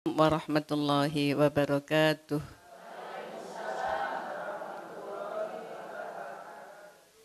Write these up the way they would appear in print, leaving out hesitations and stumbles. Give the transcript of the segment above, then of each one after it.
Warahmatullahi wabarakatuh.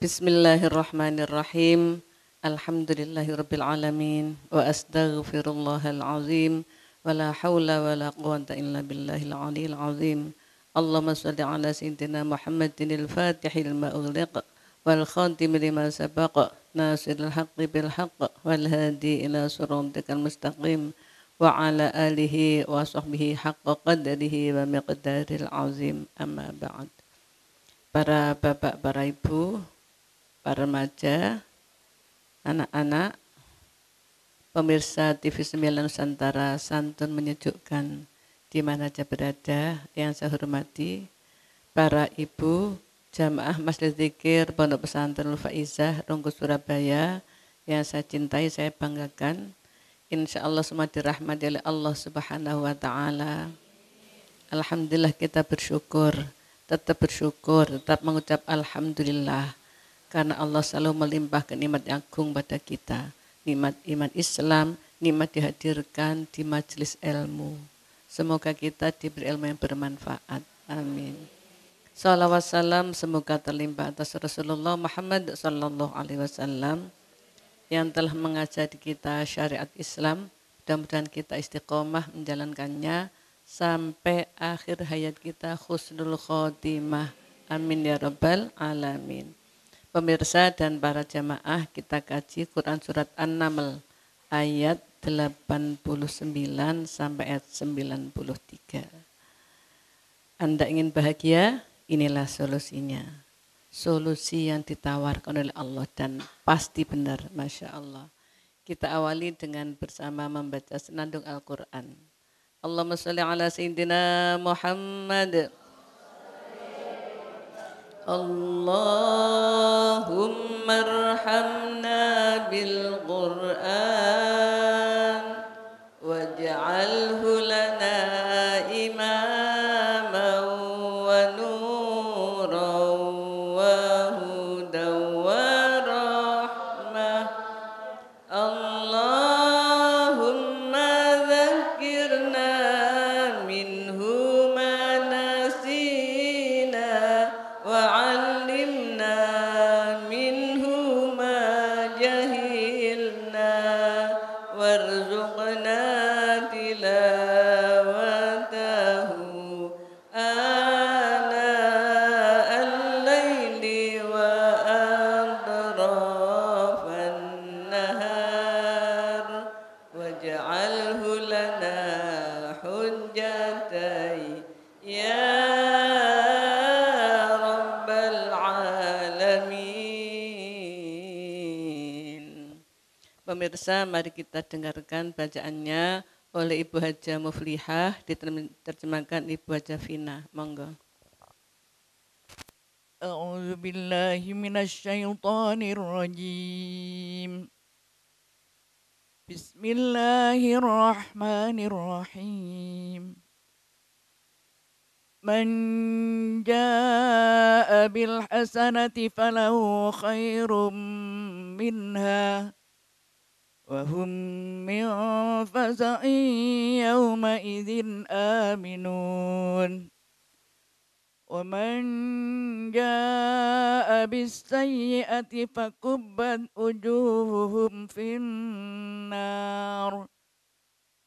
Bismillahirrahmanirrahim. Alhamdulillahirabbil alamin wa astaghfirullahal azim wa la haula wa la quwwata illa billahil aliyil azim. Allahumma shalli ala sayyidina Muhammadin al-fatihil ma'ughliq wal khatim lima sabaq nasiril haqqi bil haqq wal hadi ila siratikal mustaqim wa ala alihi wa sahbihi haqqa qadrihi wa miqdaril azim, amma ba'd. Para bapak, para ibu, para remaja, anak-anak, pemirsa TV 9 Nusantara, santun menyejukkan di mana saja berada, yang saya hormati para ibu jamaah Masjid Zikir Pondok Pesantren Faizah Rungkut Surabaya, yang saya cintai, saya banggakan. Insya Allah semua dirahmati oleh Allah Subhanahu wa Ta'ala. Alhamdulillah, kita bersyukur, tetap bersyukur, tetap mengucap Alhamdulillah, karena Allah selalu melimpahkan nikmat yang agung pada kita, nikmat iman Islam, nikmat dihadirkan di majelis ilmu. Semoga kita diberi ilmu yang bermanfaat. Amin. Salawat salam semoga terlimpah atas Rasulullah Muhammad sallallahu alaihi wasallam yang telah mengajari kita syariat Islam. Mudah-mudahan kita istiqomah menjalankannya sampai akhir hayat kita husnul khotimah. Amin ya rabbal alamin. Pemirsa dan para jamaah, kita kaji Quran surat An-Naml ayat 89 sampai ayat 93. Anda ingin bahagia? Inilah solusinya. Solusi yang ditawarkan oleh Allah dan pasti benar, Masya Allah. Kita awali dengan bersama membaca senandung Al-Quran. Allahumma sholli ala Sayyidina Muhammad. Allahumma arhamna bil Quran waj'alhu lana imaman wa nuran wa hudan wa rahmah. Allahumma dhakkirna minhu ma nasina wa 'allimna minhu ma jahilna warzuqna tilawatahu ana al-laili wa atrafan nahar waj'alhu lana hujjatai ya rabbal alamin. Pemirsa, mari kita dengarkan bacaannya oleh Ibu Haja Muflihah, diterjemahkan Ibu Haja Fina. Monggo. A'udzu billahi minasyaitonir rajim. Bismillahirrahmanirrahim. Man jaa'a bil hasanati falahu khairum minha wa hum min fasa'in yawma idzin aminun. ومن جاء بالسيئة فكبت وجوههم في النار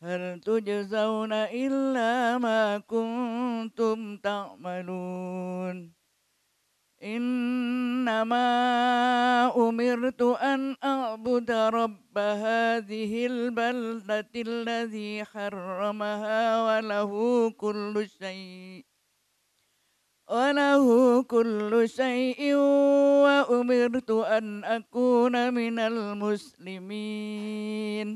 هل تجزون إلا ما كنتم تعملون إنما أمرت أن أعبد رب هذه البلدة الذي حرمها وله كل شيء وأمرت أن أكون من المسلمين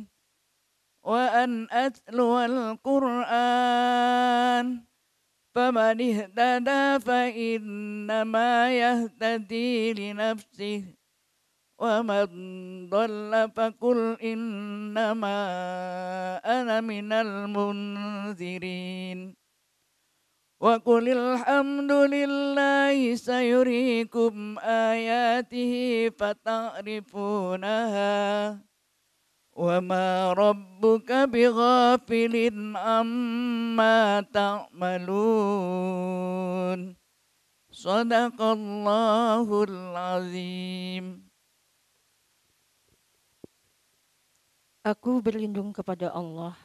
وأن أتلو القرآن فمن اهتدى فإنما يهتدي لنفسه ومن ضل فقل إنما أنا من المنذرين وقل الحمد لله سيريكم آياته فتعرفونها وما ربك بغافل عما تعملون صدق الله العظيم. Aku berlindung kepada Allah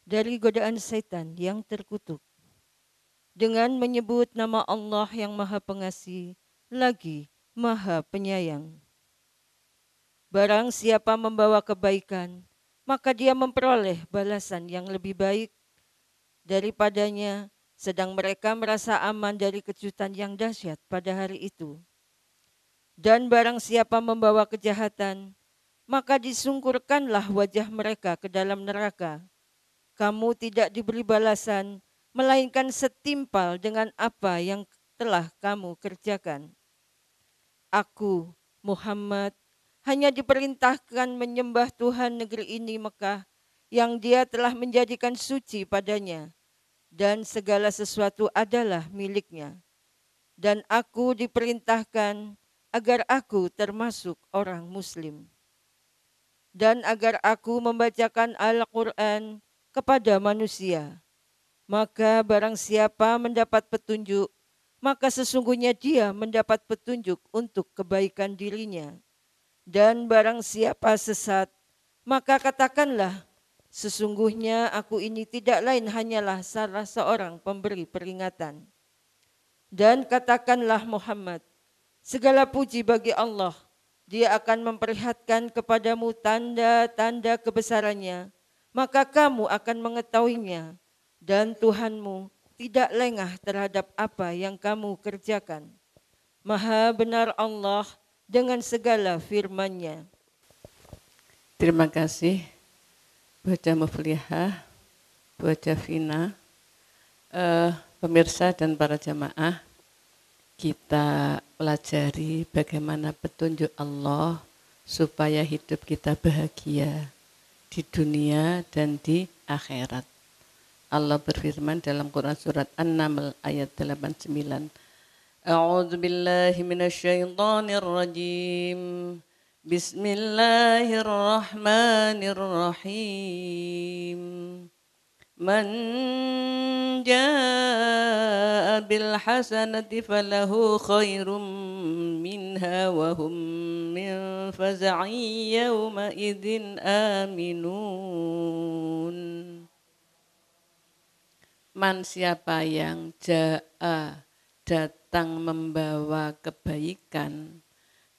dari godaan setan yang terkutuk dengan menyebut nama Allah yang Maha Pengasih lagi Maha Penyayang. Barang siapa membawa kebaikan, maka dia memperoleh balasan yang lebih baik daripadanya, sedang mereka merasa aman dari kejutan yang dahsyat pada hari itu. Dan barang siapa membawa kejahatan, maka disungkurkanlah wajah mereka ke dalam neraka. Kamu tidak diberi balasan, melainkan setimpal dengan apa yang telah kamu kerjakan. Aku, Muhammad, hanya diperintahkan menyembah Tuhan negeri ini Mekah, yang Dia telah menjadikan suci padanya, dan segala sesuatu adalah miliknya. Dan aku diperintahkan agar aku termasuk orang Muslim, dan agar aku membacakan Al-Quran kepada manusia. Maka barang siapa mendapat petunjuk, maka sesungguhnya dia mendapat petunjuk untuk kebaikan dirinya. Dan barang siapa sesat, maka katakanlah, sesungguhnya aku ini tidak lain hanyalah salah seorang pemberi peringatan. Dan katakanlah Muhammad, segala puji bagi Allah, Dia akan memperlihatkan kepadamu tanda-tanda kebesarannya, maka kamu akan mengetahuinya, dan Tuhanmu tidak lengah terhadap apa yang kamu kerjakan. Maha benar Allah dengan segala firman-Nya. Terima kasih Baca Muflihah, Baca Vina, pemirsa dan para jamaah. Kita pelajari bagaimana petunjuk Allah supaya hidup kita bahagia di dunia dan di akhirat. Allah berfirman dalam Quran surat An-Naml ayat 89. A'udzu billahi minasyaitonir rajim. Bismillahirrahmanirrahim. Man jaa bil hasanati falahu khairum minha wa hum min faz'i yawma idzin aminun. Man siapa yang jaa datang membawa kebaikan,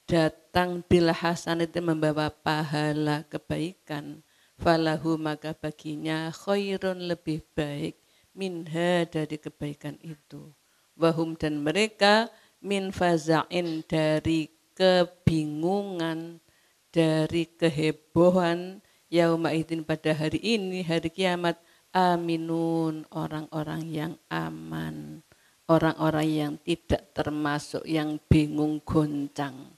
datang bil hasanati membawa pahala kebaikan, falahu maka baginya khairun lebih baik minha dari kebaikan itu, wahum dan mereka min faza'in dari kebingungan, dari kehebohan, yauma idzin pada hari ini hari kiamat, aminun orang-orang yang aman, orang-orang yang tidak termasuk yang bingung goncang,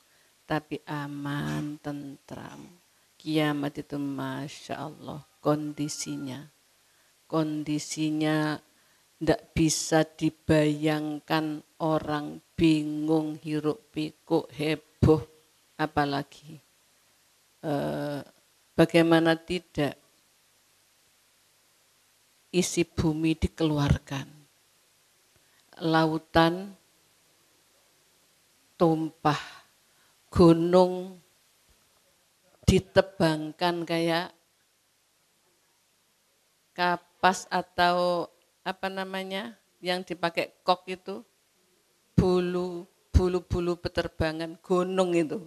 tapi aman, tentram. Kiamat itu Masya Allah kondisinya tidak bisa dibayangkan, orang bingung, hiruk pikuk, heboh, apalagi bagaimana tidak isi bumi dikeluarkan, lautan tumpah, gunung ditebangkan kayak kapas atau apa namanya yang dipakai kok itu, bulu peterbangan gunung itu.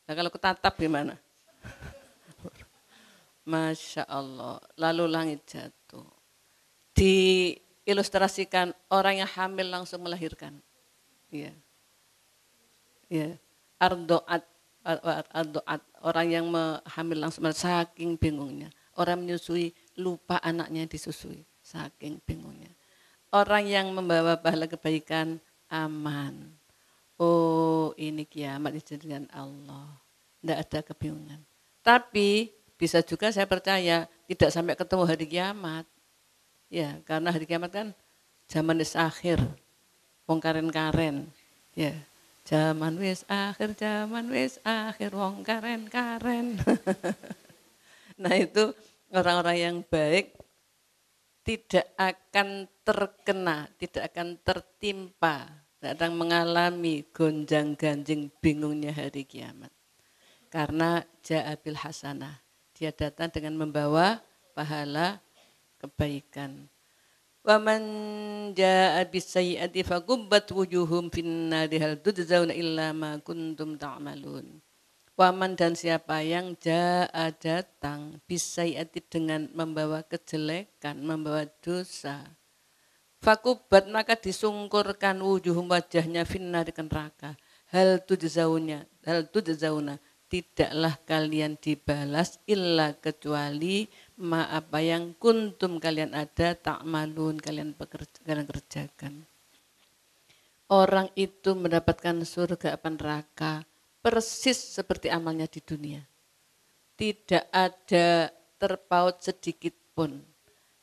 Nah kalau ketatap gimana? Masya Allah. Lalu langit jatuh. Diilustrasikan orang yang hamil langsung melahirkan. Iya. Iya. Ardoat, orang yang hamil langsung saking bingungnya. Orang menyusui lupa anaknya disusui saking bingungnya. Orang yang membawa pahala kebaikan aman. Oh ini kiamat dijadikan Allah. Tidak ada kebingungan. Tapi bisa juga saya percaya tidak sampai ketemu hari kiamat. Ya karena hari kiamat kan zaman wis akhir. Wong karen-karen. Ya. Zaman wis akhir, wong karen-karen. Nah itu orang-orang yang baik tidak akan terkena, tidak akan tertimpa, tidak akan mengalami gonjang-ganjing bingungnya hari kiamat. Karena ja'abil hasanah, dia datang dengan membawa pahala kebaikan. Wa man jaa'a bis-sayyi'ati faqubbat wujuhum fin-nari hal tujzauna illa ma kuntum ta'malun. Waman dan siapa yang jaa datang bisayati dengan membawa kejelekan, membawa dosa. Fakubat maka disungkurkan wujuhum wajahnya finnar di neraka. Hal tujzauna tidaklah kalian dibalas illa kecuali ma apa yang kuntum kalian ada ta'malun kalian kerjakan. Orang itu mendapatkan surga apa neraka persis seperti amalnya di dunia. Tidak ada terpaut sedikit pun.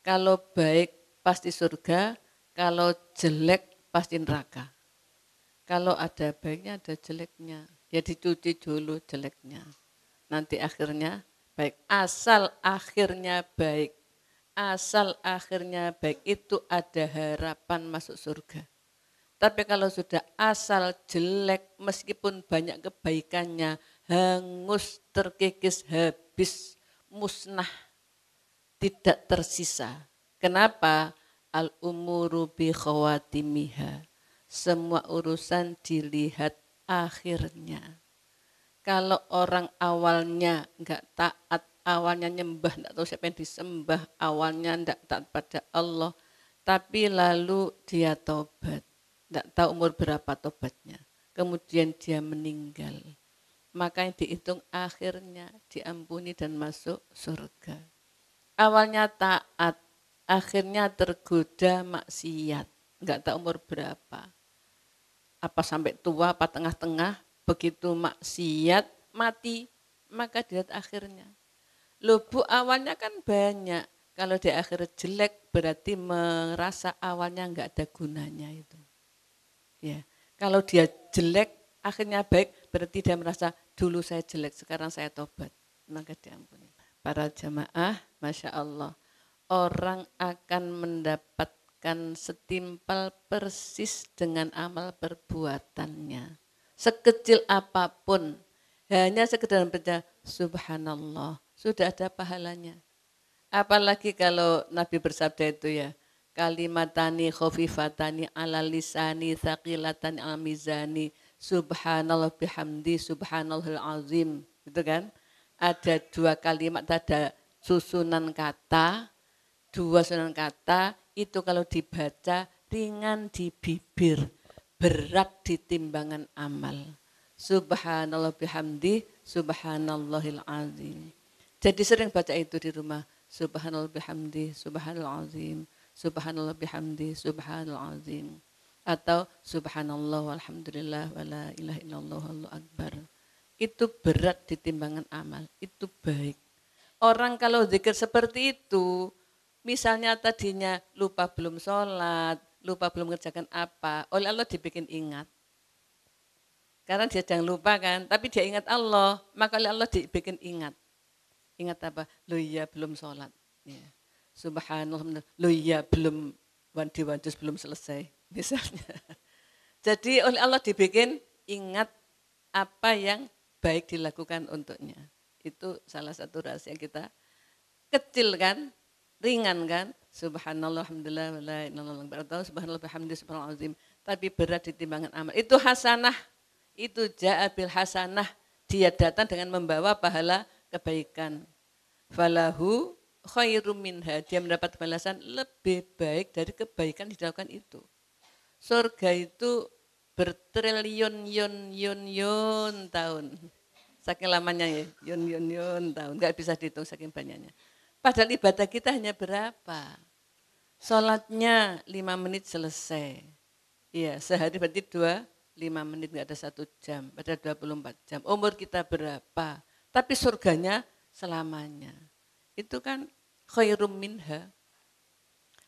Kalau baik pasti surga, kalau jelek pasti neraka. Kalau ada baiknya ada jeleknya, ya dicuci dulu jeleknya. Nanti akhirnya baik, asal akhirnya baik. Asal akhirnya baik itu ada harapan masuk surga. Tapi kalau sudah asal jelek, meskipun banyak kebaikannya, hangus, terkikis, habis, musnah, tidak tersisa. Kenapa? Al-umuru bi khawatimiha. Semua urusan dilihat akhirnya. Kalau orang awalnya enggak taat, awalnya nyembah, enggak tahu siapa yang disembah, awalnya enggak taat pada Allah, tapi lalu dia tobat. Tidak tahu umur berapa tobatnya. Kemudian dia meninggal. Maka yang dihitung akhirnya diampuni dan masuk surga. Awalnya taat, akhirnya tergoda maksiat. Enggak tahu umur berapa. Apa sampai tua, apa tengah-tengah, begitu maksiat, mati. Maka dilihat akhirnya. Loh Bu, awalnya kan banyak. Kalau di akhir jelek berarti merasa awalnya enggak ada gunanya itu. Ya, kalau dia jelek, akhirnya baik, berarti dia merasa dulu saya jelek, sekarang saya tobat, maka diampuni. Para jamaah, Masya Allah, orang akan mendapatkan setimpal persis dengan amal perbuatannya. Sekecil apapun, hanya sekedar baca subhanallah, sudah ada pahalanya. Apalagi kalau Nabi bersabda itu ya, kalimatani khafifatani ala lisani thaqilatani ala mizani subhanallah bihamdi subhanallahil azim, gitu kan? Ada dua kalimat, ada susunan kata, dua susunan kata itu kalau dibaca ringan di bibir, berat di timbangan amal. Subhanallah bihamdi subhanallahil azim. Jadi sering baca itu di rumah, subhanallah bihamdi subhanallahil azim. Subhanallah bihamdi subhanal azim, atau subhanallah walhamdulillah wala ilaha illallah wallahu akbar. Itu berat di timbangan amal, itu baik. Orang kalau zikir seperti itu, misalnya tadinya lupa belum sholat, lupa belum mengerjakan apa, oleh Allah dibikin ingat. Karena dia jangan lupa kan, tapi dia ingat Allah, maka oleh Allah dibikin ingat. Ingat apa? Loh iya belum sholat. Ya. Subhanallah, loh iya belum wandi-wandus belum selesai misalnya. Jadi oleh Allah dibikin ingat apa yang baik dilakukan untuknya. Itu salah satu rahasia kita. Kecil kan, ringan kan, subhanallah, alhamdulillah, wala ilaha illallah, subhanallah, bihamdi, subhanallah azim. Tapi berat di timbangan amal. Itu hasanah, itu ja'abil hasanah. Dia datang dengan membawa pahala kebaikan. Falahu khairum minha, dia mendapat balasan lebih baik dari kebaikan dilakukan itu. Surga itu bertriliun-yun tahun. Saking lamanya ya, yun tahun, nggak bisa dihitung saking banyaknya. Padahal ibadah kita hanya berapa? Sholatnya 5 menit selesai. Iya, sehari berarti 5 menit, nggak ada 1 jam, ada 24 jam. Umur kita berapa? Tapi surganya selamanya. Itu kan khairum minha,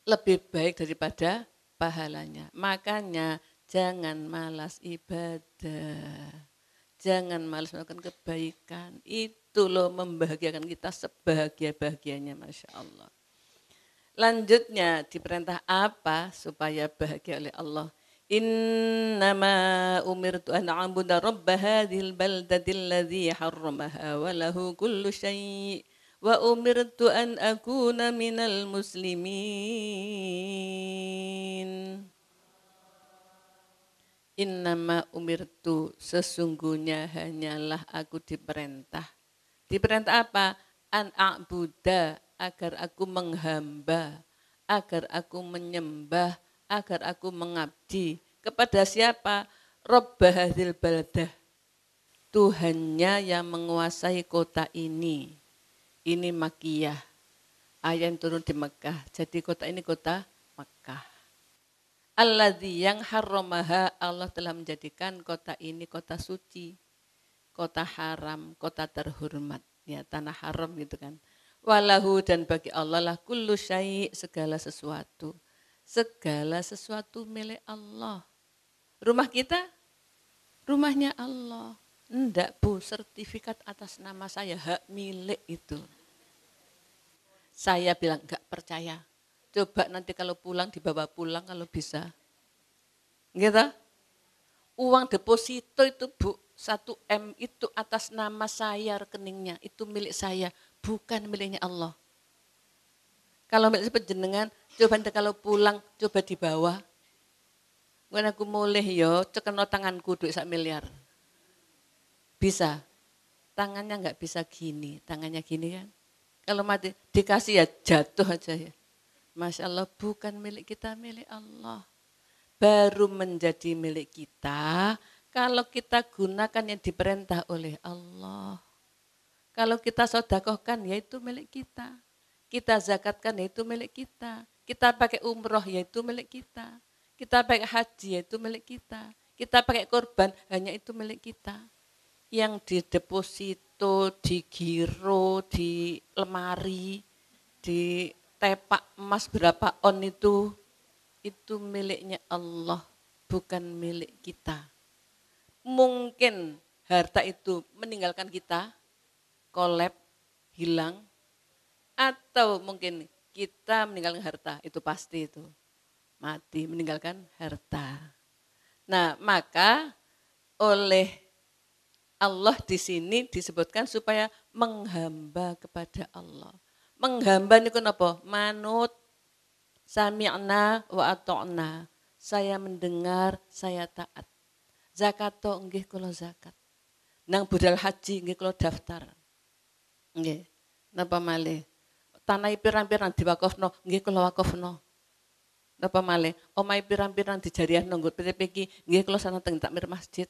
lebih baik daripada pahalanya. Makanya jangan malas ibadah. Jangan malas melakukan kebaikan. Itu loh membahagiakan kita sebahagia-bahagianya, Masya Allah. Lanjutnya diperintah apa supaya bahagia oleh Allah? Innama umirtu an a'budu rabba hadhil baldatil ladzi harramaha wa lahu kullu syai' wa umirtu an akuna minal muslimin. Innama umirtu, sesungguhnya hanyalah aku diperintah. Diperintah apa? An a'buda, agar aku menghamba, agar aku menyembah, agar aku mengabdi. Kepada siapa? Rabba hadzal baldah. Tuhannya yang menguasai kota ini. Ini Makkiyah. Ayat yang turun di Mekah. Jadi kota ini kota Mekah. Alladzi yang harramaha, Allah telah menjadikan kota ini kota suci, kota haram, kota terhormat, ya tanah haram gitu kan. Walahu, dan bagi Allah lah kullu syai', segala sesuatu. Segala sesuatu milik Allah. Rumah kita, rumahnya Allah. Enggak Bu, sertifikat atas nama saya, hak milik itu. Saya bilang enggak percaya. Coba nanti kalau pulang dibawa pulang kalau bisa. Gitu. Uang deposito itu Bu, 1 M itu atas nama saya, rekeningnya. Itu milik saya, bukan miliknya Allah. Kalau milik penjenengan, coba nanti kalau pulang, coba dibawa. When aku mulai yo, cekeno tanganku duit 1 miliar. Bisa. Tangannya enggak bisa gini, tangannya gini kan. Kalau mati dikasih ya jatuh aja ya. Masya Allah, bukan milik kita, milik Allah. Baru menjadi milik kita kalau kita gunakan yang diperintah oleh Allah. Kalau kita sedekahkan, ya itu milik kita. Kita zakatkan, ya itu milik kita. Kita pakai umroh, ya itu milik kita. Kita pakai haji, ya itu milik kita. Kita pakai korban, hanya itu milik kita. Yang di deposito, di giro, di lemari, di tepak emas berapa on itu miliknya Allah, bukan milik kita. Mungkin harta itu meninggalkan kita, kolab, hilang, atau mungkin kita meninggalkan harta, itu pasti itu. Mati, meninggalkan harta. Nah, maka oleh Allah di sini disebutkan supaya menghamba kepada Allah. Menghamba niku napa? Manut, sami'na wa ata'na. Saya mendengar, saya taat. Zakato nggih kula zakat. Nang budal haji nggih kula daftar. Nggih. Napa malih? Tanah pirang-pirang diwakafno, nggih kula wakafno. Napa malih? Omahe pirang-pirang dijariahno nggo PTPK, nggih kula sana teng takmir masjid.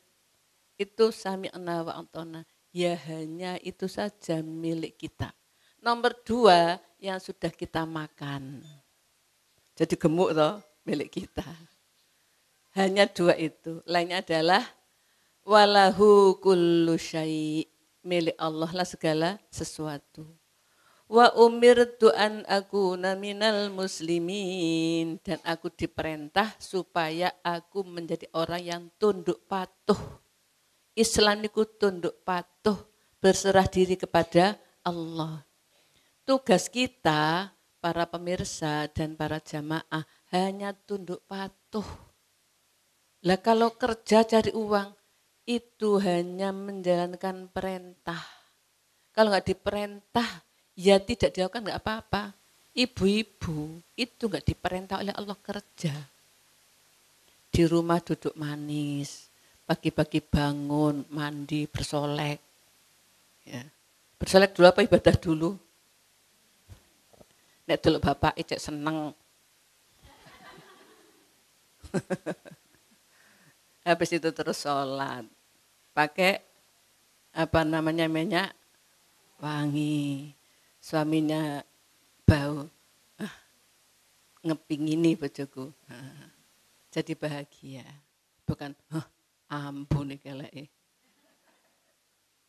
Itu sami'na wa ata'na. Ya hanya itu saja milik kita. Nomor 2 yang sudah kita makan. Jadi gemuk toh milik kita. Hanya 2 itu. Lainnya adalah walahu kullu syai', milik Allah lah segala sesuatu. Wa umirtu an akuna minal muslimin, dan aku diperintah supaya aku menjadi orang yang tunduk patuh. Islam itu tunduk patuh, berserah diri kepada Allah. Tugas kita, para pemirsa dan para jamaah, hanya tunduk patuh. Lah kalau kerja cari uang, itu hanya menjalankan perintah. Kalau nggak diperintah, ya tidak dilakukan nggak apa-apa. Ibu-ibu itu nggak diperintah oleh Allah kerja. Di rumah duduk manis, pagi-pagi bangun, mandi, bersolek. Ya. Bersolek dulu apa ibadah dulu? Nek dulu bapak icek seneng. Habis itu terus sholat. Pakai minyak wangi. Suaminya bau. Ngepingini bojoku. Jadi bahagia. Bukan, ampun nih kelek.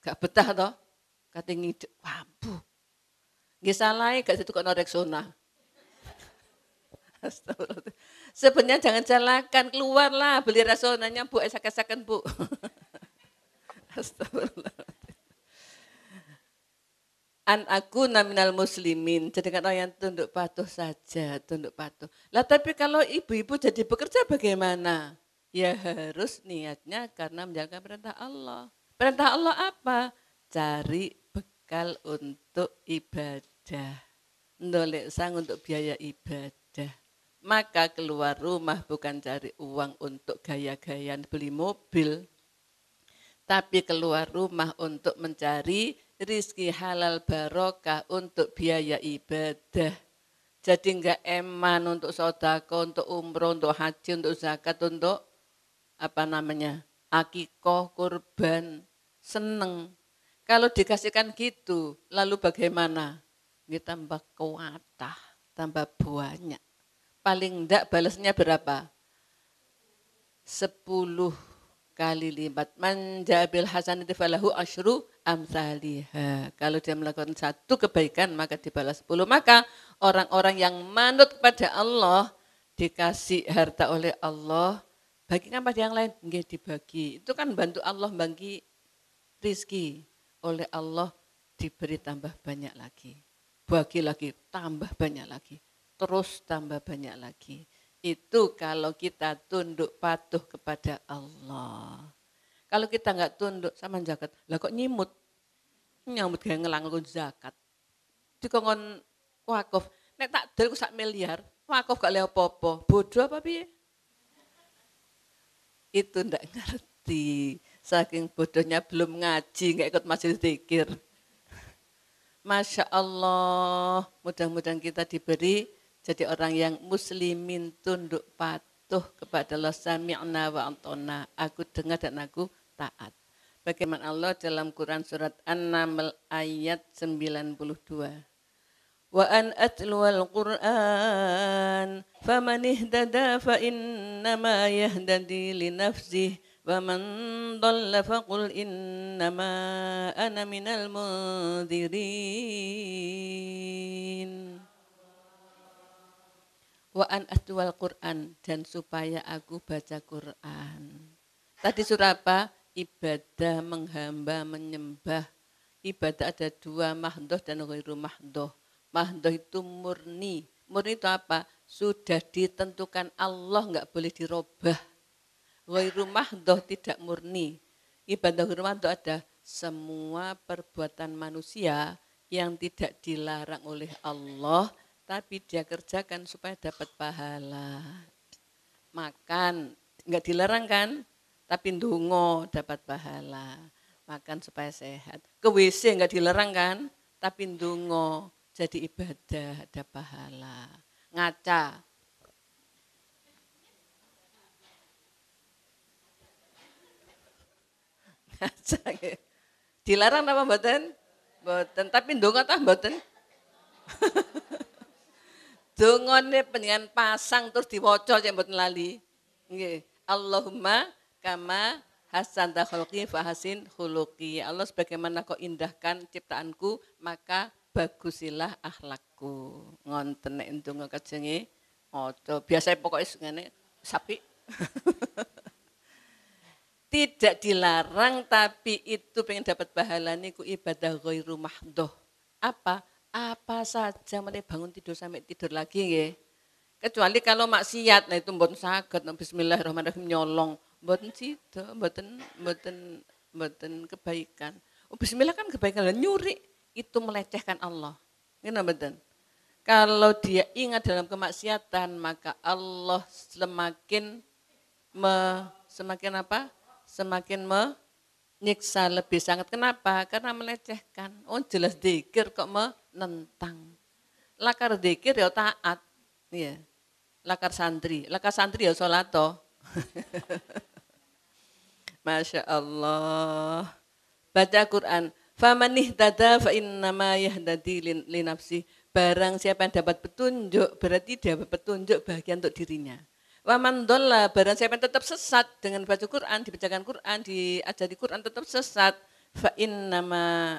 Gak betah toh. Kata ngiduk, ampun. Nggih salah gak ditukokno Rexona. Astagfirullah. Sebenarnya jangan salahkan, keluarlah beli Rexonanya Bu, esak-esakan Bu. Astagfirullah. An aku naminal muslimin, jadikan orang yang tunduk patuh saja, tunduk patuh. Lah tapi kalau ibu-ibu jadi bekerja bagaimana? Ya harus niatnya karena menjalankan perintah Allah. Perintah Allah apa? Cari bekal untuk ibadah. Ndolek sang untuk biaya ibadah. Maka keluar rumah bukan cari uang untuk gaya-gayaan beli mobil. Tapi keluar rumah untuk mencari rizki halal barokah untuk biaya ibadah. Jadi enggak eman untuk sodako, untuk umroh, untuk haji, untuk zakat, untuk akikoh, kurban, seneng. Kalau dikasihkan gitu, lalu bagaimana? Ini tambah kuatah, tambah banyak. Paling enggak balasnya berapa? 10 kali lipat. Man jabil hasanati falahu asyru amsalihha. Kalau dia melakukan satu kebaikan maka dibalas 10. Maka orang-orang yang manut kepada Allah dikasih harta oleh Allah, bagikan pada yang lain, nggih dibagi. Itu kan bantu Allah bagi rizki. Oleh Allah diberi tambah banyak lagi. Bagi lagi tambah banyak lagi. Terus tambah banyak lagi. Itu kalau kita tunduk patuh kepada Allah. Kalau kita enggak tunduk sama zakat, lah kok nyimut? Nyambut kayak ngelangkung zakat. Dikongkon wakaf, nek tak del sak miliar, wakaf gak le apa-apa. Bodoh apa piye? Itu ndak ngerti. Saking bodohnya belum ngaji, enggak ikut majelis zikir. Masya Allah, mudah-mudahan kita diberi jadi orang yang muslimin tunduk patuh kepada Allah, sami'na wa ata'na. Aku dengar dan aku taat. Bagaimana Allah dalam Quran surat An-Naml ayat 92. Wa an atluwal Qur'an faman ihtada fa innama yahdadi li nafsih wa man dhalla faqul innama ana minal mundirin. Wa an atluwal Qur'an, dan supaya aku baca Quran. Tadi surah apa? Ibadah, menghamba, menyembah. Ibadah ada dua, mahdoh dan ghairu mahdoh. Mahdoh itu murni. Murni itu apa? Sudah ditentukan Allah, enggak boleh dirubah. Ghairu mahdoh tidak murni. Ibadah ghairu mahdoh ada semua perbuatan manusia yang tidak dilarang oleh Allah, tapi dia kerjakan supaya dapat pahala. Makan, enggak dilarang kan? Tapi ndonga dapat pahala. Makan supaya sehat. Ke WC enggak dilarang kan? Tapi ndonga jadi ibadah, ada pahala. Ngaca. Ngaca. Dilarang apa mboten? Mboten, tapi ndonga tah mboten? Dongane penjenengan pasang terus diwaca cek mboten lali. Nggih. Allahumma kama hasanta khulqi fahasin khuluqi. Allah sebagaimana kau indahkan ciptaanku, maka bagusilah akhlakku. Ngonten nek ndonga kajenge maca. Biasa pokoke ngene sapi. Tidak dilarang tapi itu pengen dapat pahala niku ibadah ghairu mahdoh. Apa? Apa saja mulai bangun tidur sampai tidur lagi nggih. Kecuali kalau maksiat, nah itu mboten saged bismillahirrahmanirrahim nyolong, mboten sida, mboten kebaikan. Oh, bismillah kan kebaikan, nyuri itu melecehkan Allah. Ngene mboten. Kalau dia ingat dalam kemaksiatan, maka Allah semakin apa? Semakin menyiksa lebih sangat. Kenapa? Karena melecehkan. Oh jelas zikir kok menentang. Lakar zikir ya taat. Iya. Lakar santri ya sholat toh. Masya Allah. Baca Quran. Faman ihtada fa innama yahdadi li nafsi. Barang siapa yang dapat petunjuk, berarti dia dapat petunjuk bagian untuk dirinya. Waman dhalla, barang siapa yang tetap sesat dengan baca Quran, dibacakan Quran, diajari Quran tetap sesat. Fa innama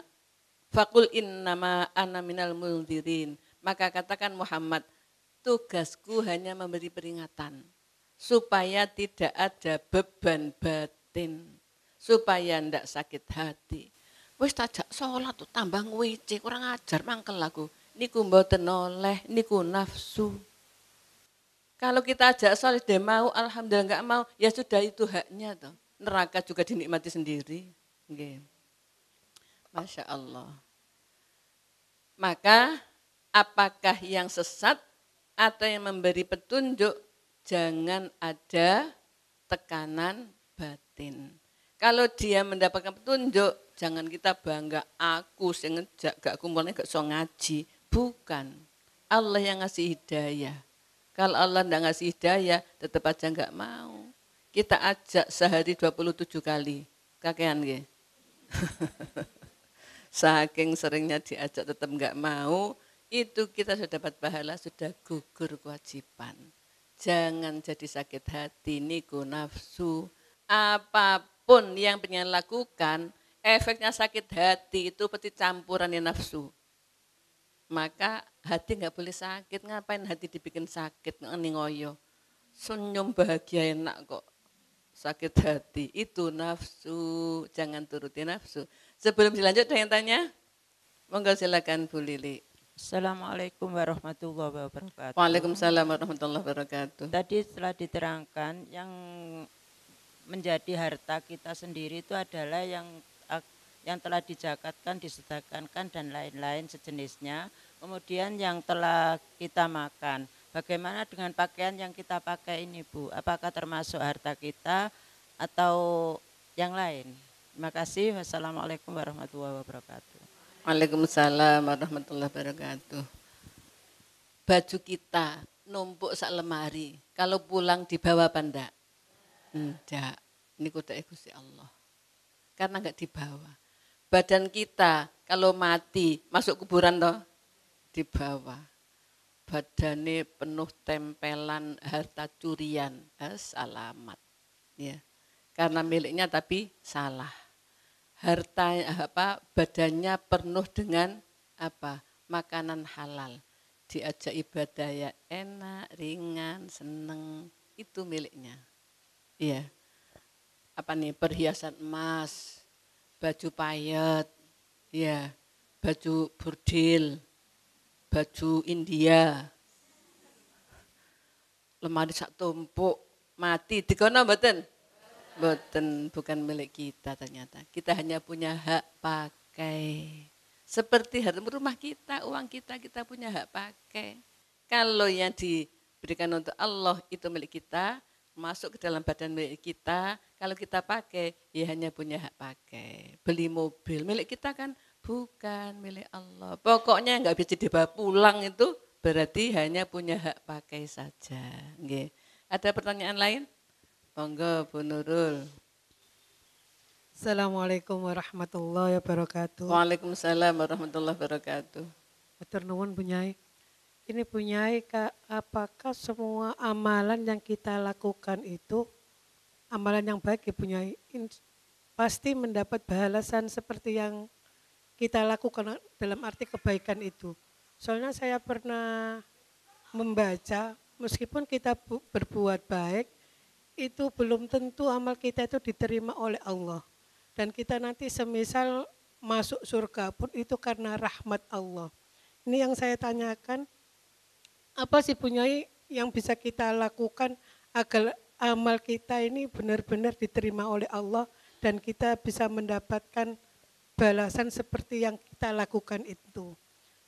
faqul innama ana minal mundirin. Maka katakan Muhammad, tugasku hanya memberi peringatan supaya tidak ada beban batin, supaya ndak sakit hati. Wis tajak sholat tuh tambah ngwici, kurang ajar mangkel aku. Niku mboten oleh, niku nafsu. Kalau kita ajak sholat dia mau, alhamdulillah enggak mau, ya sudah itu haknya toh. Neraka juga dinikmati sendiri. Nggih. Masya Allah. Maka apakah yang sesat atau yang memberi petunjuk, jangan ada tekanan batin. Kalau dia mendapatkan petunjuk, jangan kita bangga, aku sing ngejak gak kumpulnya gak so ngaji. Bukan. Allah yang ngasih hidayah. Kalau Allah enggak ngasih hidayah, tetap aja enggak mau. Kita ajak sehari 27 kali. Kakean nggih. Saking seringnya diajak tetap enggak mau, itu kita sudah dapat pahala, sudah gugur kewajiban. Jangan jadi sakit hati, niku nafsu. Apapun yang pengen lakukan, efeknya sakit hati itu pasti campuran nafsu. Maka hati nggak boleh sakit, ngapain hati dibikin sakit, ngoyo. Senyum bahagia enak kok. Sakit hati itu nafsu, jangan turuti nafsu. Sebelum dilanjut ada yang tanya? Monggo silakan Bu Lili. Assalamualaikum warahmatullahi wabarakatuh. Waalaikumsalam warahmatullahi wabarakatuh. Tadi setelah diterangkan yang menjadi harta kita sendiri itu adalah yang telah dijakatkan, disedekahkan dan lain-lain sejenisnya. Kemudian yang telah kita makan. Bagaimana dengan pakaian yang kita pakai ini, Bu? Apakah termasuk harta kita atau yang lain? Terima kasih. Wassalamualaikum warahmatullahi wabarakatuh. Waalaikumsalam warahmatullahi wabarakatuh. Baju kita numpuk sak lemari, kalau pulang dibawa apa enggak? Enggak, ini kuda Gusti Allah. Karena enggak dibawa. Badan kita kalau mati masuk kuburan toh dibawa. Badane penuh tempelan harta curian, alamat. Ya. Karena miliknya tapi salah. Harta badannya penuh dengan makanan halal. Diajak ibadah ya enak, ringan, seneng, itu miliknya. Iya. Perhiasan emas, baju payet, ya, baju burdil, baju India, lemari sak tumpuk, mati, dikono mboten? Mboten, bukan milik kita ternyata. Kita hanya punya hak pakai. Seperti harta rumah kita, uang kita, kita punya hak pakai. Kalau yang diberikan untuk Allah itu milik kita, masuk ke dalam badan milik kita, kalau kita pakai, ya hanya punya hak pakai. Beli mobil, milik kita kan bukan milik Allah. Pokoknya nggak bisa dibawa pulang itu berarti hanya punya hak pakai saja. Nggih. Ada pertanyaan lain? Monggo Bu Nurul. Assalamualaikum warahmatullahi wabarakatuh. Waalaikumsalam warahmatullahi wabarakatuh. Matur nuwun Bu Nyai. Ini Bu Nyai, apakah semua amalan yang kita lakukan itu amalan yang baik ya Bu Nyai? Pasti mendapat balasan seperti yang kita lakukan dalam arti kebaikan itu. Soalnya saya pernah membaca meskipun kita berbuat baik itu belum tentu amal kita itu diterima oleh Allah. Dan kita nanti semisal masuk surga pun itu karena rahmat Allah. Ini yang saya tanyakan, apa sih Bu Nyai yang bisa kita lakukan agar amal kita ini benar-benar diterima oleh Allah dan kita bisa mendapatkan balasan seperti yang kita lakukan itu.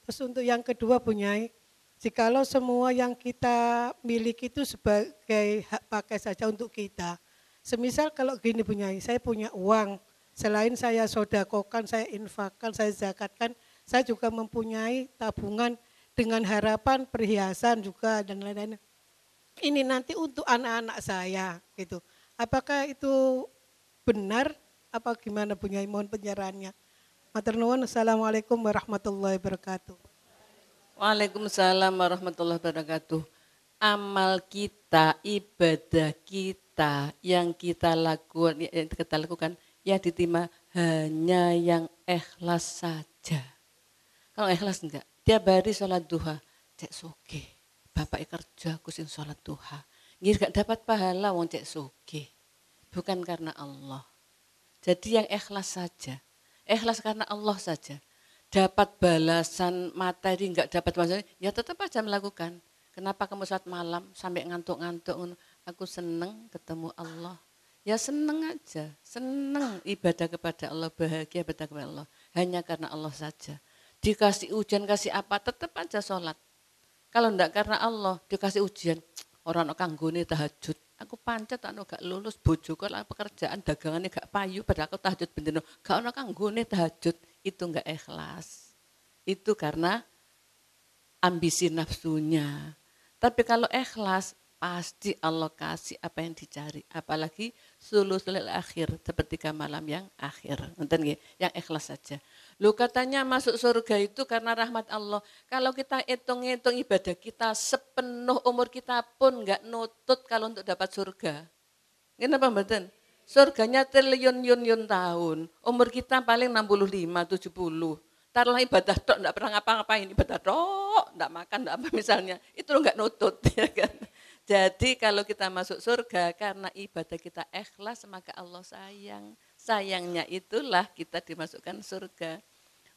Terus untuk yang kedua Bu Nyai, jikalau semua yang kita miliki itu sebagai hak pakai saja untuk kita. Semisal kalau gini Bu Nyai, saya punya uang, selain saya sodakokan, saya infakkan, saya zakatkan, saya juga mempunyai tabungan dengan harapan perhiasan juga dan lain-lain. Ini nanti untuk anak-anak saya gitu. Apakah itu benar? Apa gimana Bu Nyai? Mohon pencerahannya. Matur nuwun. Assalamualaikum warahmatullahi wabarakatuh. Waalaikumsalam warahmatullahi wabarakatuh. Amal kita, ibadah kita yang kita lakukan, ya diterima hanya yang ikhlas saja. Kalau ikhlas enggak, tiap hari sholat duha, cek soge. Bapak kerja aku sing sholat duha. Nggih gak dapat pahala wong cek soge. Bukan karena Allah. Jadi yang ikhlas saja. Ikhlas karena Allah saja. Dapat balasan materi, enggak dapat balasan, ya tetap aja melakukan. Kenapa kamu saat malam sampai ngantuk-ngantuk? Aku seneng ketemu Allah. Ya seneng aja, seneng ibadah kepada Allah, bahagia ibadah kepada Allah. Hanya karena Allah saja. Dikasih ujian, kasih apa, tetap aja sholat. Kalau enggak karena Allah, dikasih ujian, orang kanggone tahajud. Aku pancet anu gak lulus, bojoku lah pekerjaan dagangannya gak payu, padahal aku tahajud bendino. Gak ono kanggone tahajud, itu enggak ikhlas. Itu karena ambisi nafsunya. Tapi kalau ikhlas, pasti Allah kasih apa yang dicari. Apalagi sulusul akhir, sepertiga malam yang akhir. Nonton nggih, yang ikhlas saja. Lu katanya masuk surga itu karena rahmat Allah. Kalau kita hitung-hitung ibadah kita sepenuh umur kita pun enggak nutut kalau untuk dapat surga. Kenapa mboten? Surganya triliun-yun tahun. Umur kita paling 65, 70. Taruhlah ibadah tok, enggak pernah ngapa-ngapain. Ibadah tok, enggak makan, enggak apa misalnya. Itu enggak nutut. Ya kan? Jadi kalau kita masuk surga karena ibadah kita ikhlas maka Allah sayang. Sayangnya itulah kita dimasukkan surga.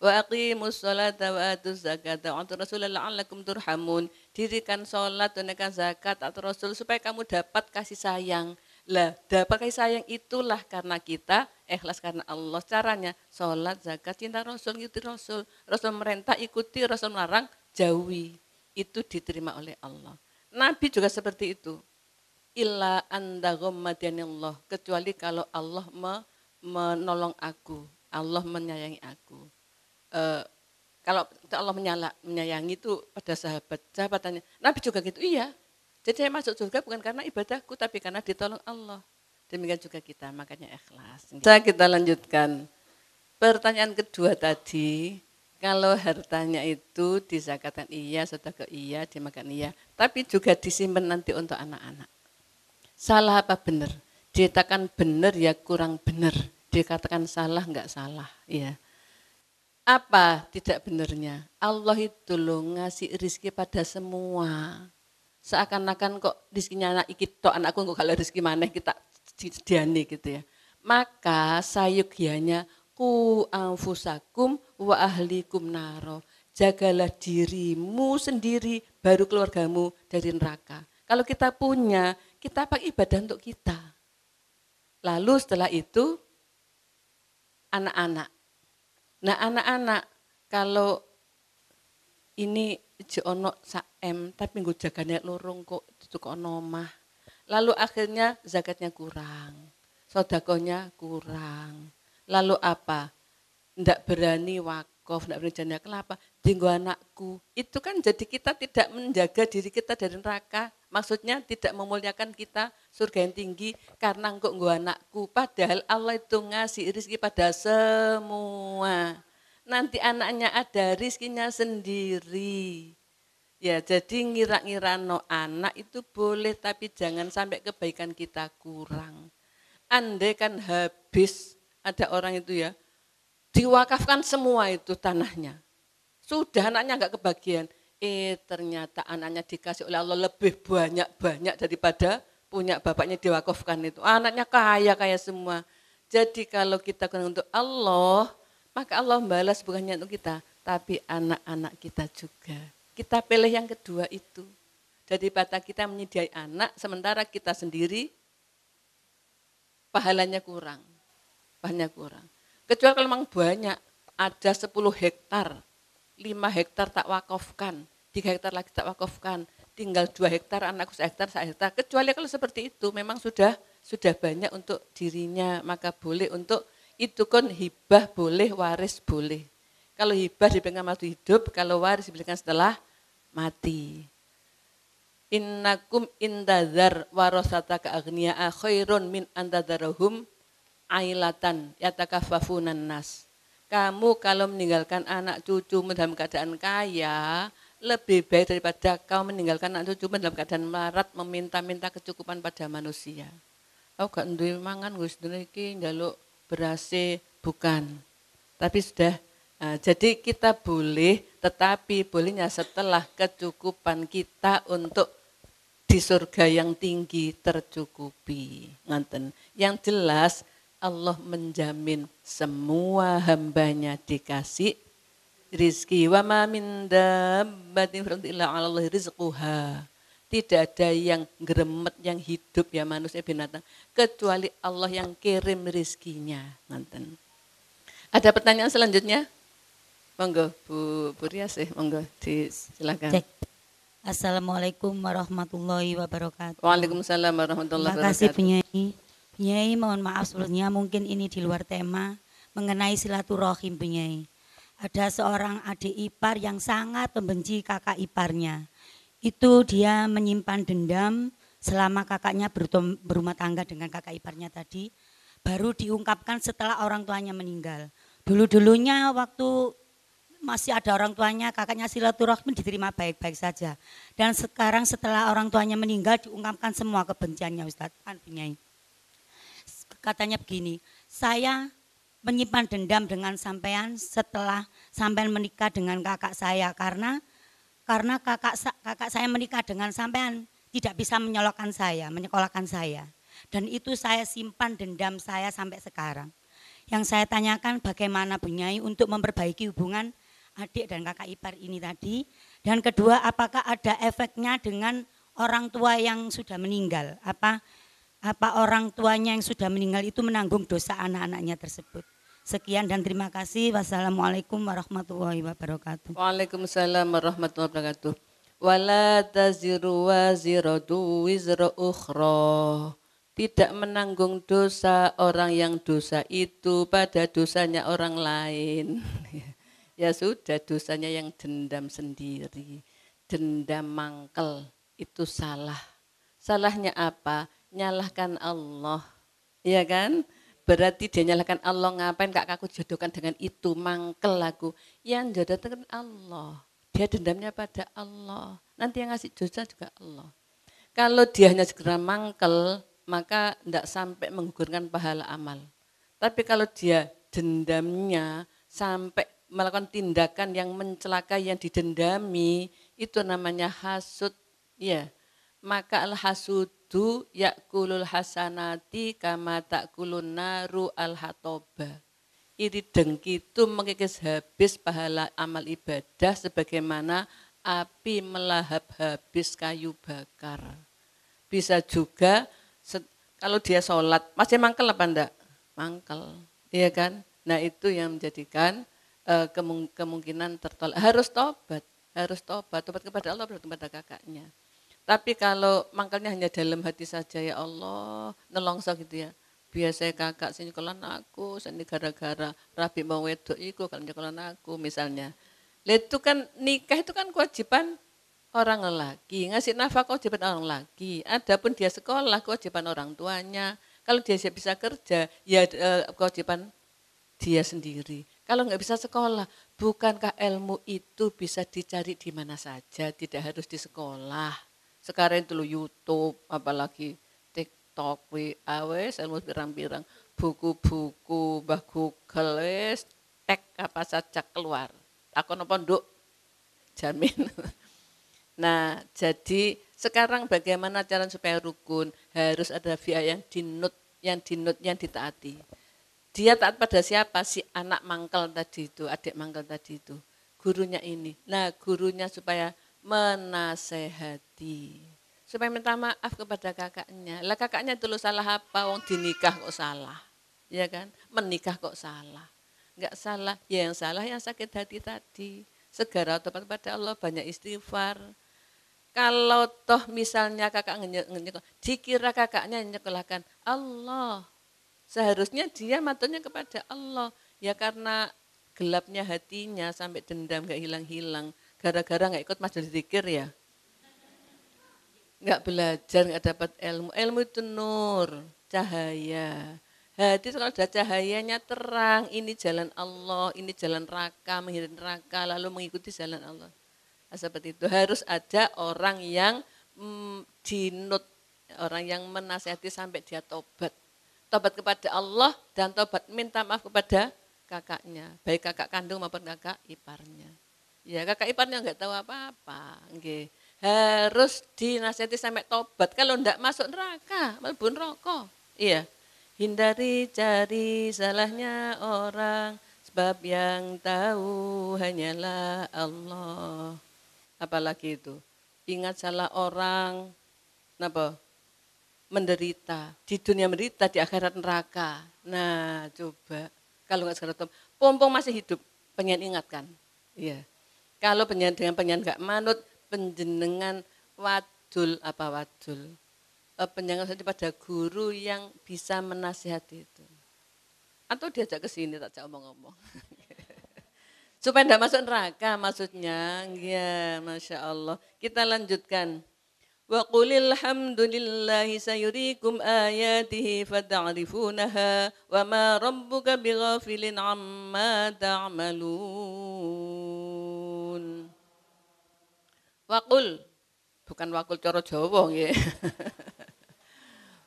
Wa aqimus sholata wa atuz zakata wa atu rasulullah la'allakum turhamun. Dirikan sholat, tunaikan zakat atau rasul supaya kamu dapat kasih sayang. Lah, dapat kasih sayang itulah karena kita ikhlas karena Allah. Caranya sholat, zakat, cinta rasul, ikuti rasul. Rasul merintah ikuti, rasul melarang jauhi. Itu diterima oleh Allah. Nabi juga seperti itu. Illa anda ghammadyanillah. Kecuali kalau Allah menolong aku. Allah menyayangi aku. Kalau Allah menyayangi itu pada sahabat. Sahabat tanya, Nabi juga gitu? Iya. Jadi saya masuk surga bukan karena ibadahku, tapi karena ditolong Allah. Demikian juga kita, makanya ikhlas. Kita lanjutkan. Pertanyaan kedua tadi. Kalau hartanya itu dizakatkan iya, sedekah iya, dimakan iya. Tapi juga disimpan nanti untuk anak-anak. Salah apa benar? Dikatakan benar ya kurang benar. Dikatakan salah enggak salah. Ya. Apa tidak benarnya? Allah itu loh ngasih rezeki pada semua. Seakan-akan kok rezekinya anak iki tok, anakku kok kalau rezeki maneh kita diani gitu ya. Maka sayugianya ku anfusakum wa ahlikum naro. Jagalah dirimu sendiri baru keluargamu dari neraka. Kalau kita punya, kita pakai ibadah untuk kita. Lalu setelah itu anak-anak. Nah anak-anak kalau ini jono saem tapi nggo jagane lorong kok ono omah. Lalu akhirnya zakatnya kurang. Sedekahnya kurang. Lalu apa? Ndak berani wakaf, ndak berani janda kelapa, tinggal anakku. Itu kan jadi kita tidak menjaga diri kita dari neraka. Maksudnya tidak memuliakan kita surga yang tinggi karena engkau anakku. Padahal Allah itu ngasih rezeki pada semua. Nanti anaknya ada rizkinya sendiri. Ya jadi ngira-ngira no anak itu boleh tapi jangan sampai kebaikan kita kurang. Andai kan habis ada orang itu ya, diwakafkan semua itu tanahnya. Sudah anaknya enggak kebagian. Ternyata anaknya dikasih oleh Allah lebih banyak daripada punya bapaknya diwakafkan itu. Anaknya kaya semua. Jadi kalau kita untuk Allah, maka Allah membalas bukannya untuk kita, tapi anak-anak kita juga. Kita pilih yang kedua itu. Daripada kita menyediai anak, sementara kita sendiri pahalanya kurang. Banyak kurang. Kecuali kalau memang banyak, ada 10 hektar, 5 hektar tak wakafkan, 3 hektar lagi tak wakafkan, tinggal 2 hektar, anakku 1 hektar, 1 hektar. Kecuali kalau seperti itu memang sudah banyak untuk dirinya, maka boleh untuk itu kan hibah boleh, waris boleh. Kalau hibah diberikan waktu hidup, kalau waris diberikan setelah mati. Innakum indadzar warasataka aghniya khairun min antadarahum ailatan yatakafafunan nas. Kamu kalau meninggalkan anak cucumu dalam keadaan kaya, lebih baik daripada kau meninggalkan anak cucumu dalam keadaan melarat meminta-minta kecukupan pada manusia. Aku gak duwe mangan Gus iki njaluk berase bukan. Tapi sudah jadi kita boleh, tetapi bolehnya setelah kecukupan kita untuk di surga yang tinggi tercukupi. Nganten. Yang jelas Allah menjamin semua hambanya dikasih rizki. Wa ma min dabbatin fil ardi illa 'ala Allahi rizquha. Tidak ada yang geremet, yang hidup ya manusia binatang kecuali Allah yang kirim rizkinya. Nanten. Ada pertanyaan selanjutnya? Monggo Bu Rias, monggo silakan. Cek. Assalamualaikum warahmatullahi wabarakatuh. Waalaikumsalam warahmatullahi Terima kasih wabarakatuh. Bunyai. Bunyai mohon maaf sebelumnya mungkin ini di luar tema mengenai silaturahim Bunyai. Ada seorang adik ipar yang sangat membenci kakak iparnya. Itu dia menyimpan dendam selama kakaknya berumah tangga dengan kakak iparnya tadi. Baru diungkapkan setelah orang tuanya meninggal. Dulu-dulunya waktu masih ada orang tuanya, kakaknya silaturahmi diterima baik-baik saja. Dan sekarang setelah orang tuanya meninggal diungkapkan semua kebenciannya Ustadz. Bunyai. Katanya begini, saya menyimpan dendam dengan sampean setelah sampean menikah dengan kakak saya karena kakak saya menikah dengan sampean tidak bisa menyekolahkan saya. Dan itu saya simpan dendam saya sampai sekarang. Yang saya tanyakan bagaimana Bunyai untuk memperbaiki hubungan adik dan kakak ipar ini tadi. Dan kedua, apakah ada efeknya dengan orang tua yang sudah meninggal? Apa orang tuanya yang sudah meninggal itu menanggung dosa anak-anaknya tersebut? Sekian dan terima kasih. Wassalamualaikum warahmatullahi wabarakatuh. Waalaikumsalam warahmatullahi wabarakatuh. Wala taziru waziratu wizra ukhra. Tidak menanggung dosa orang yang dosa itu pada dosanya orang lain. Ya sudah, dosanya yang dendam sendiri, dendam mangkel, itu salah. Salahnya apa? Nyalahkan Allah, ya kan? Berarti dia nyalahkan Allah, ngapain kak aku jodohkan dengan itu, mangkel aku. Yang jodohkan Allah, dia dendamnya pada Allah. Nanti yang ngasih dosa juga Allah. Kalau dia hanya segera mangkel, maka tidak sampai menggugurkan pahala amal. Tapi kalau dia dendamnya sampai melakukan tindakan yang mencelakai yang didendami, itu namanya hasud, ya. Maka al hasudu yakulul hasanati kama takulun naru al hatoba. Iri dengki itu mengikis habis pahala amal ibadah sebagaimana api melahap habis kayu bakar. Bisa juga kalau dia sholat masih mangkel apa enggak? Mangkel, iya kan? Nah itu yang menjadikan kemungkinan tertolak. Harus tobat kepada Allah, bertobat kepada kakaknya. Tapi kalau mangkalnya hanya dalam hati saja, ya Allah, nelongso gitu ya. Biasa kakak sini nyekolan aku, sini gara-gara rabi mau wedok iku kalau nyekolan aku misalnya. Itu kan nikah itu kan kewajiban orang lelaki, ngasih nafkah kewajiban orang lelaki. Adapun dia sekolah kewajiban orang tuanya. Kalau dia bisa kerja, ya kewajiban dia sendiri. Kalau nggak bisa sekolah, bukankah ilmu itu bisa dicari di mana saja, tidak harus di sekolah. Sekarang itu lo YouTube, apalagi TikTok, WA, ilmu pirang-pirang, buku-buku, bah Google, tag apa saja keluar. Aku nopo nduk, jamin. Nah, jadi sekarang bagaimana cara supaya rukun? Harus ada via yang yang ditaati. Dia taat pada siapa? Si anak mangkel tadi itu, adik mangkel tadi itu. Gurunya ini. Nah, gurunya supaya menasehati. Supaya minta maaf kepada kakaknya. Lah kakaknya dulu salah apa? Wong dinikah kok salah. Ya kan? Menikah kok salah. Enggak salah. Ya yang salah yang sakit hati tadi. Segera tobat kepada Allah, banyak istighfar. Kalau toh misalnya kakak dikira kakaknya nyekolahkan Allah. Seharusnya dia maturnya kepada Allah. Ya karena gelapnya hatinya sampai dendam gak hilang-hilang. Gara-gara gak ikut majelis zikir ya. Gak belajar, gak dapat ilmu. Ilmu itu nur, cahaya. Hati kalau ada cahayanya terang. Ini jalan Allah, ini jalan neraka, menghindari neraka, lalu mengikuti jalan Allah. Nah, seperti itu harus ada orang yang dinut, orang yang menasihati sampai dia tobat. Tobat kepada Allah dan tobat minta maaf kepada kakaknya, baik kakak kandung maupun kakak iparnya. Ya kakak iparnya enggak tahu apa-apa, nggih. Harus dinasihati sampai tobat. Kalau enggak masuk neraka, mlebu neraka. Iya. Hindari cari salahnya orang, sebab yang tahu hanyalah Allah. Apalagi itu, ingat salah orang, kenapa? Menderita, di dunia menderita, di akhirat neraka. Nah coba, kalau nggak sekarang pompong masih hidup, pengen ingatkan. Iya. Kalau dengan pengen nggak manut, penjenengan wadul apa wadul, penjangan pada guru yang bisa menasihati itu. Atau diajak ke sini tak omong-omong. Supaya tidak masuk neraka maksudnya. Ya, Masya Allah. Kita lanjutkan. Wa qulil hamdulillahi sayurikum ayatihi fata'rifunaha wa ma rabbuka bighafilin amma ta'malun. Wa qul, bukan wakul coro Jawa ya.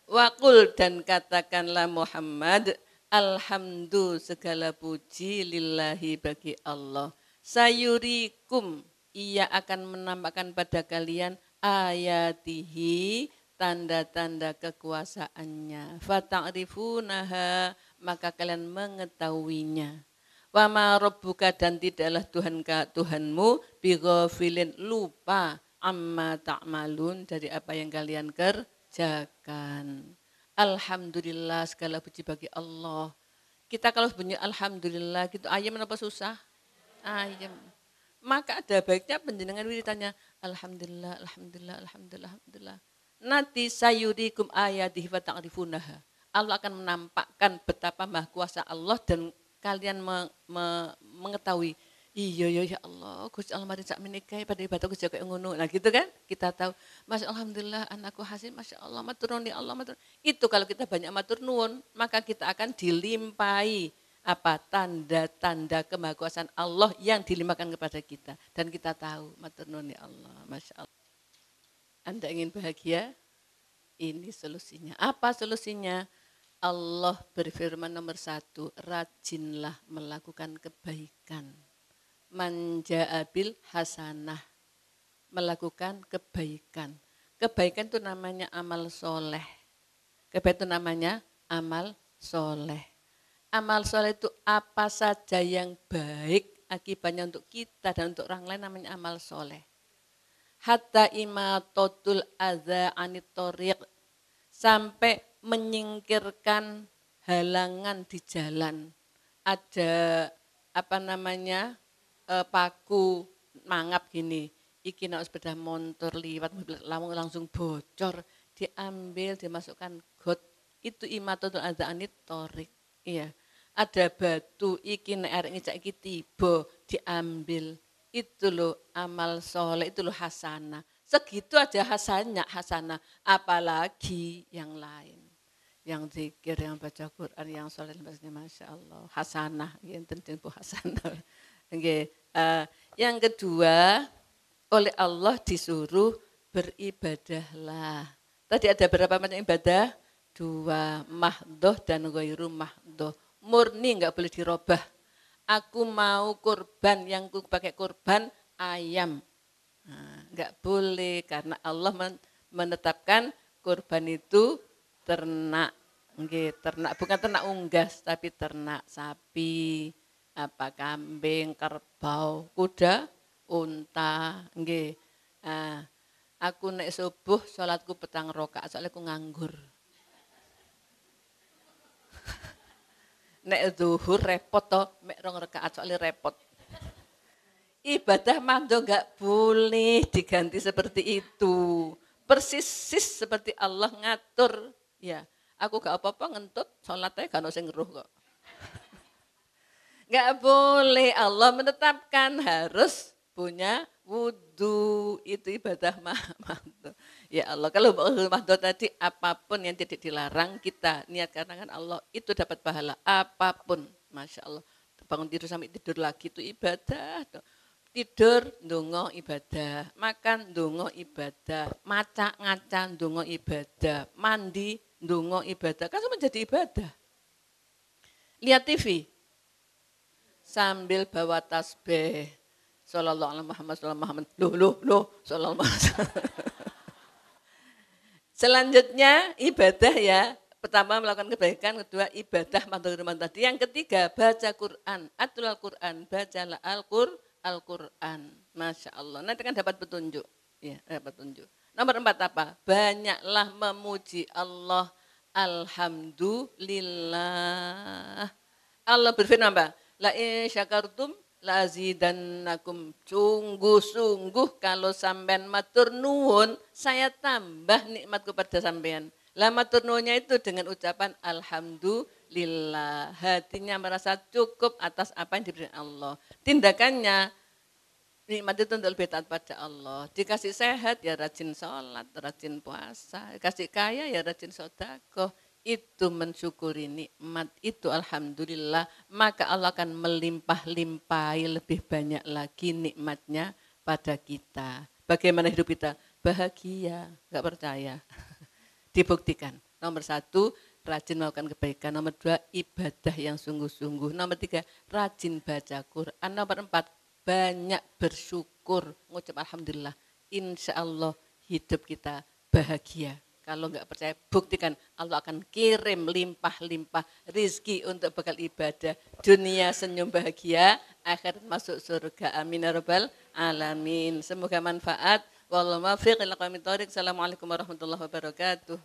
Waqul dan katakanlah Muhammad, alhamdu segala puji lillahi bagi Allah. Sayurikum, ia akan menampakkan pada kalian ayatihi, tanda-tanda kekuasaannya. Fata'rifunaha, maka kalian mengetahuinya. Wa ma rabbuka, dan tidaklah Tuhanmu bighafilin, lupa amma ta'malun, dari apa yang kalian kerjakan. Alhamdulillah, segala puji bagi Allah. Kita kalau bunyi alhamdulillah gitu, ayam apa susah? Ayam. Maka ada baiknya penjenengan wiritannya alhamdulillah, alhamdulillah, alhamdulillah, alhamdulillah. Nanti sayurikum ayatihi wa ta'rifunaha. Allah akan menampakkan betapa maha kuasa Allah dan kalian mengetahui. Iya ya Allah, Gusti Allah mari sak menika pada ibadah Gusti kaya ngono. Nah gitu kan? Kita tahu, Masya alhamdulillah anakku hasil, Masya Allah matur nuwun ya Allah matur. Itu kalau kita banyak matur nuwun, maka kita akan dilimpahi apa tanda-tanda kemahakuasaan Allah yang dilimpahkan kepada kita dan kita tahu matur nuwun ya Allah, Masya Allah. Anda ingin bahagia? Ini solusinya. Apa solusinya? Allah berfirman nomor 1, rajinlah melakukan kebaikan. Manja'abil hasanah, melakukan kebaikan. Kebaikan itu namanya amal soleh. Kebaikan itu namanya amal soleh. Amal soleh itu apa saja yang baik akibatnya untuk kita dan untuk orang lain namanya amal soleh. Hatta imatotul adza anitorik, sampai menyingkirkan halangan di jalan. Ada apa namanya paku mangap gini, iki nek sepeda motor liwat langsung bocor, diambil dimasukkan got, itu imatotul adza anitorik. Iya, ada batu iki nek arek ngicak iki tiba diambil. Itu loh amal soleh, itu loh hasanah. Segitu aja hasanah, apalagi yang lain. Yang zikir, yang baca Quran, yang soleh, Masya Allah. Hasanah, yang tentu hasanah. Okay. Yang kedua, oleh Allah disuruh beribadahlah. Tadi ada berapa macam ibadah? 2, mahdoh dan ghairu mahdoh. Murni enggak boleh dirubah. Aku mau kurban, yang ku pakai kurban ayam. Enggak boleh karena Allah menetapkan kurban itu ternak. Ternak bukan ternak unggas tapi ternak sapi, apa kambing, kerbau, kuda, unta. Aku nek subuh salatku petang rakaat soalnya aku nganggur. Nek zuhur repot toh, mek 2 rakaat soalnya repot. Ibadah mando enggak boleh diganti seperti itu. Persis seperti Allah ngatur. Ya, aku gak apa-apa ngentut, sholatnya gak ada yang ngeruh kok. Enggak boleh, Allah menetapkan harus punya wudhu, itu ibadah mando. Ya Allah, kalau mando tadi apapun yang tidak dilarang kita niat karena kan Allah itu dapat pahala apapun, Masya Allah. Bangun tidur sampai tidur lagi itu ibadah. Tidur ndonga ibadah, makan ndonga ibadah, maca ngaca ndonga ibadah, mandi ndonga ibadah, kan semua jadi ibadah. Lihat TV sambil bawa tasbih. Sallallahu alaihi Muhammad sallallahu alaihi loh sallallahu alaihi. Selanjutnya ibadah ya, pertama melakukan kebaikan, kedua ibadah madhurman tadi. Yang ketiga baca Quran, atul Al-Quran, bacalah Al-Quran. Masya Allah, nanti kan dapat petunjuk. Ya, dapat petunjuk. Nomor 4 apa? Banyaklah memuji Allah. Alhamdulillah. Allah berfirman apa? La in syakartum la azidannakum. Sungguh-sungguh kalau sampean matur nuwun, saya tambah nikmatku pada sampean. Lah matur nuwunnya itu dengan ucapan alhamdulillah. Hatinya merasa cukup atas apa yang diberikan Allah. Tindakannya nikmat itu untuk lebih taat pada Allah. Dikasih sehat ya rajin sholat, rajin puasa. Dikasih kaya ya rajin sedekah. Itu mensyukuri nikmat itu alhamdulillah. Maka Allah akan melimpah-limpahi lebih banyak lagi nikmatnya pada kita. Bagaimana hidup kita? Bahagia, enggak percaya. Dibuktikan. Nomor 1, rajin melakukan kebaikan. Nomor 2, ibadah yang sungguh-sungguh. Nomor 3, rajin baca Quran. Nomor 4, banyak bersyukur. Mengucap alhamdulillah. Insya Allah hidup kita bahagia. Kalau enggak percaya, buktikan. Allah akan kirim limpah-limpah rizki untuk bekal ibadah. Dunia senyum bahagia, akhirat masuk surga. Amin ya rabbal alamin. Semoga manfaat. Wallahu muwaffiq ila aqwamit thoriq. Assalamualaikum warahmatullahi wabarakatuh.